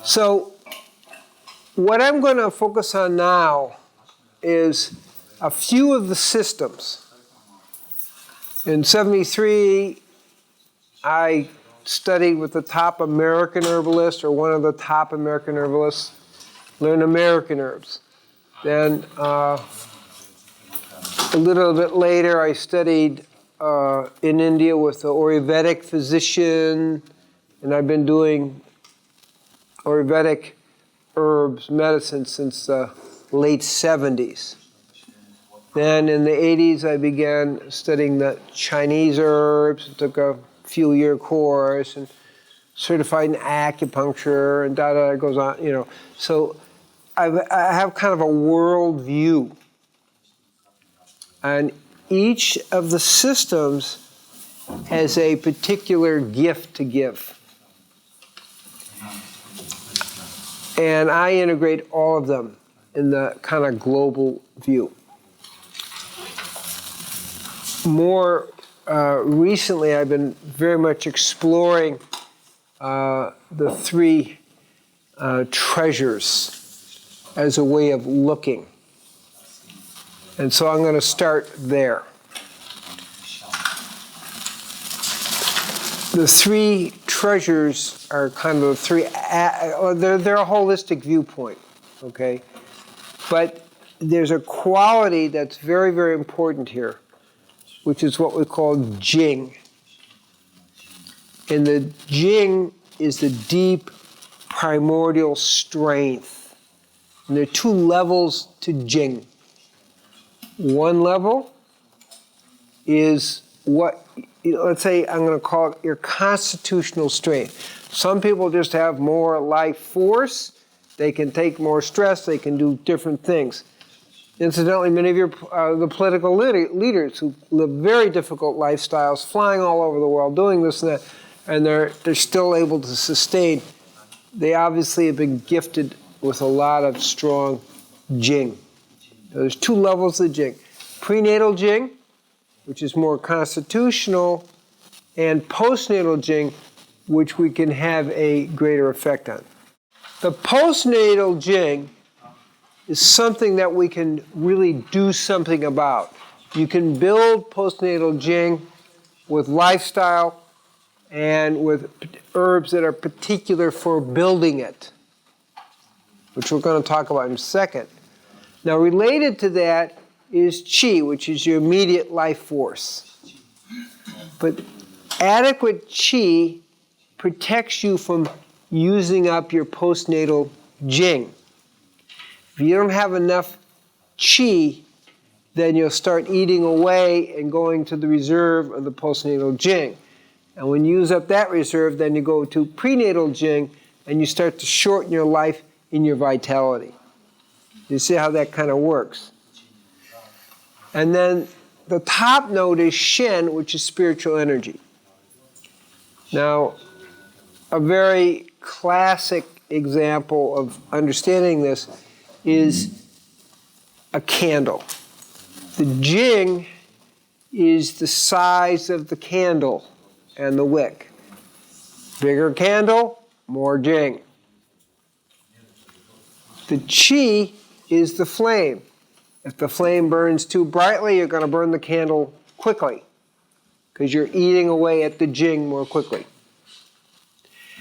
So what I'm going to focus on now is a few of the systems. In '73, I studied with the top American herbalist, or one of the top American herbalists, learned American herbs. Then a little bit later, I studied in India with the Ayurvedic physician, and I've been doing Ayurvedic herbs medicine since the late '70s. Then in the '80s, I began studying the Chinese herbs, took a few-year course, and certified in acupuncture, and it goes on, you know. So I have kind of a world view. And each of the systems has a particular gift to give. And I integrate all of them in the kind of global view. More recently, I've been very much exploring the three treasures as a way of looking. And so I'm going to start there. The three treasures are kind of the three, they're a holistic viewpoint, okay? But there's a quality that's very, very important here, which is what we call Jing. And the Jing is the deep primordial strength. And there are two levels to Jing. One level is what, let's say I'm going to call it your constitutional strength. Some people just have more life force. They can take more stress. They can do different things. Incidentally, many of the political leaders who live very difficult lifestyles, flying all over the world, doing this and that, and they're still able to sustain. They obviously have been gifted with a lot of strong Jing. There's two levels of Jing. Prenatal Jing, which is more constitutional, and postnatal Jing, which we can have a greater effect on. The postnatal Jing is something that we can really do something about. You can build postnatal Jing with lifestyle and with herbs that are particular for building it, which we're going to talk about in a second. Now, related to that is Qi, which is your immediate life force. But adequate Qi protects you from using up your postnatal Jing. If you don't have enough Qi, then you'll start eating away and going to the reserve of the postnatal Jing. And when you use up that reserve, then you go to prenatal Jing, and you start to shorten your life in your vitality. You see how that kind of works. And then the top note is Shen, which is spiritual energy. Now, a very classic example of understanding this is a candle. The Jing is the size of the candle and the wick. Bigger candle, more Jing. The Qi is the flame. If the flame burns too brightly, you're going to burn the candle quickly because you're eating away at the Jing more quickly.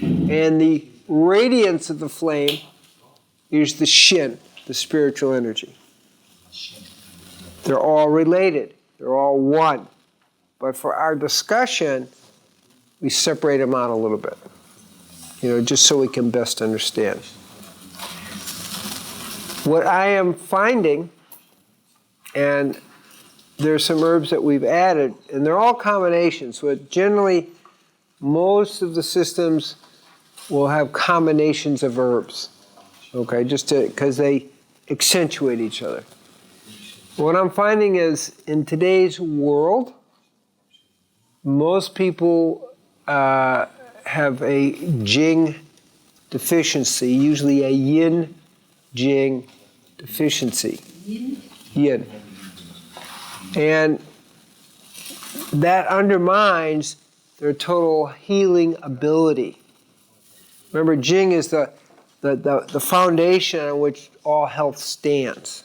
And the radiance of the flame is the Shen, the spiritual energy. They're all related. They're all one. But for our discussion, we separate them out a little bit, just so we can best understand. What I am finding, and there's some herbs that we've added, and they're all combinations, but generally most of the systems will have combinations of herbs, okay, just because they accentuate each other. What I'm finding is in today's world, most people have a Jing deficiency, usually a yin Jing deficiency. Yin. And that undermines their total healing ability. Remember, Jing is the the foundation on which all health stands.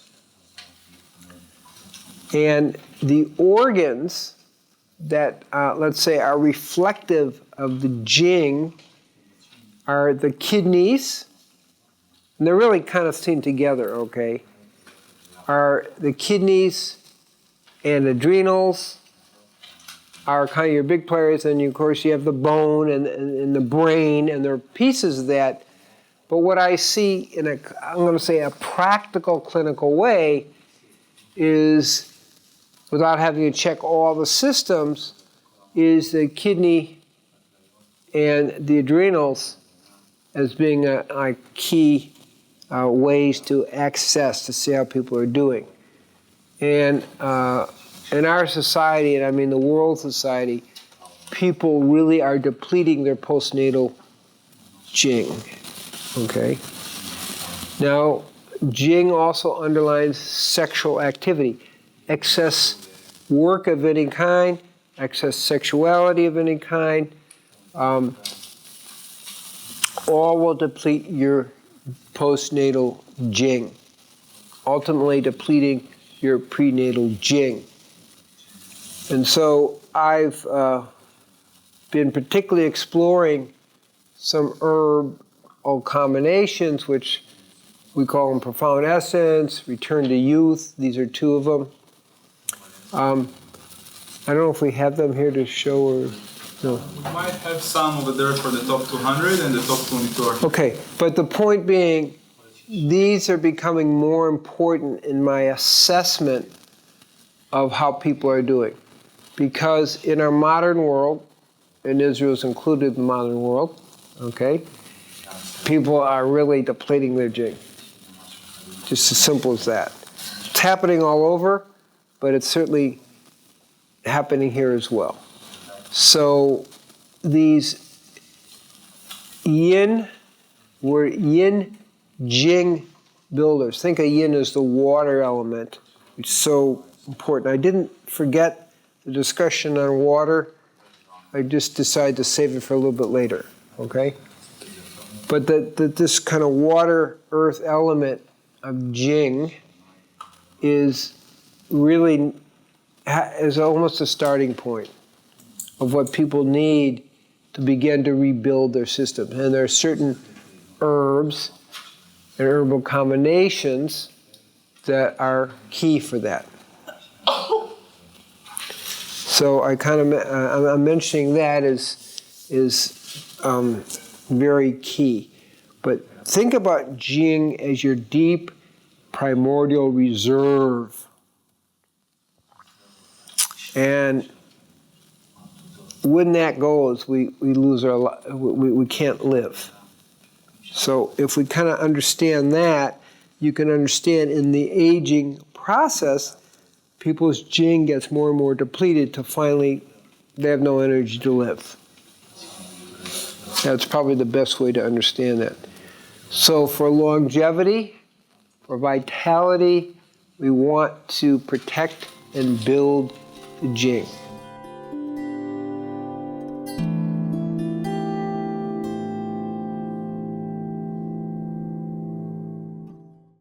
And the organs that, let's say, are reflective of the Jing are the kidneys, and they're really kind of seen together, okay? Are the kidneys and adrenals are kind of your big players, and of course you have the bone and the brain, and there are pieces of that. But what I see in I'm going to say a practical clinical way is, without having to check all the systems, is the kidney and the adrenals as being a key ways to access to see how people are doing. And in our society, and I mean the world society, people really are depleting their postnatal Jing. Okay? Now, Jing also underlines sexual activity. Excess work of any kind, excess sexuality of any kind, all will deplete your postnatal Jing, ultimately depleting your prenatal Jing. And so I've been particularly exploring some herbal combinations, which we call them Profound Essence, Return to Youth. These are two of them. I don't know if we have them here to show or no. We might have some over there for the top 200 and the top 22. Okay, but the point being, these are becoming more important in my assessment of how people are doing. Because in our modern world, and Israel is included in the modern world, okay, people are really depleting their Jing. Just as simple as that. It's happening all over, but it's certainly happening here as well. So these yin were yin Jing builders. Think of yin as the water element. It's so important. I didn't forget the discussion on water. I just decided to save it for a little bit later, okay? But this kind of water earth element of Jing is really is almost a starting point of what people need to begin to rebuild their system. And there are certain herbs and herbal combinations that are key for that. So I kind of I'm mentioning that is very key. But think about Jing as your deep primordial reserve. And when that goes, we lose we can't live. So if we kind of understand that, you can understand in the aging process, people's Jing gets more and more depleted till finally they have no energy to live. That's probably the best way to understand that. So for longevity, for vitality, we want to protect and build the Jing.